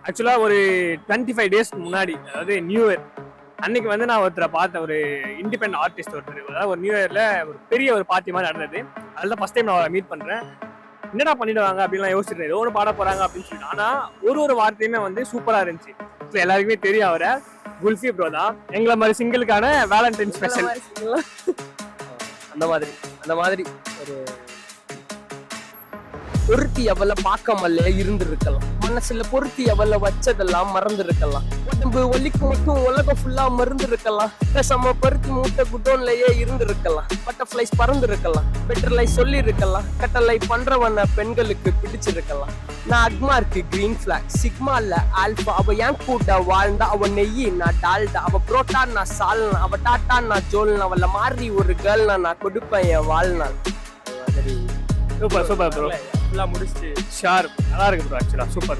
ஆக்சுவலா ஒரு 25 டேஸ்க்கு முன்னாடி, அதாவது நியூ இயர் அன்னைக்கு வந்து நான் ஒருத்தரை பார்த்தேன். ஒரு இண்டிபெண்டன்ட் ஆர்டிஸ்ட் ஒருத்தர். அதாவது ஒரு நியூ இயர்ல ஒரு பெரிய ஒரு பார்ட்டி மாதிரி நடந்தது. அதுதான் ஃபர்ஸ்ட் டைம் நான் மீட் பண்றேன். என்னடா பண்ணிடுவாங்க அப்படின்லாம் யோசிச்சிருந்தேன். ஏதோ ஒன்று பாட போறாங்க அப்படின்னு சொல்லிட்டு. ஆனா ஒரு வார்த்தையுமே வந்து சூப்பரா இருந்துச்சு. எல்லாருக்குமே தெரியும் அவரை. குல்ஃபி ப்ரோ தான் எங்களை மாதிரி சிங்கிளுக்கான வேலண்டைன் ஸ்பெஷல். அந்த மாதிரி ஒரு பொருத்தி அவளை பார்க்காமலே இருந்திருக்கலாம். மனசுல பொருத்தி அவளை வச்சதெல்லாம் மறந்து இருக்கலாம். உடம்பு ஒலிக்கு மட்டும் உலகம் ஃபுல்லா மருந்து இருக்கலாம். பேசாம பருத்தி மூட்டை குடோன்லயே இருந்திருக்கலாம். பட்டர்ஃபிளைஸ் பறந்து இருக்கலாம். பெட்டர்லை சொல்லி இருக்கலாம். கட்டளை பண்றவன பெண்களுக்கு பிடிச்சிருக்கலாம். நான் அக்மார்க்கு கிரீன் பிளாக், சிக்மால ஆல்பா. அவ என் கூட வாழ்ந்தா அவ நெய்யி, நான் டால்டா. அவ புரோட்டா, நான் சால்னா. அவ டாட்டா, நான் ஜோல்னா. அவள மாறி ஒரு கேர்ள்னா நான் கொடுப்பேன் என் வாழ்நாள். Super bro. முடிச்சு ஷார்ப் நல்லா இருக்கு ப்ரோ. ஆக்சுவலா சூப்பர்.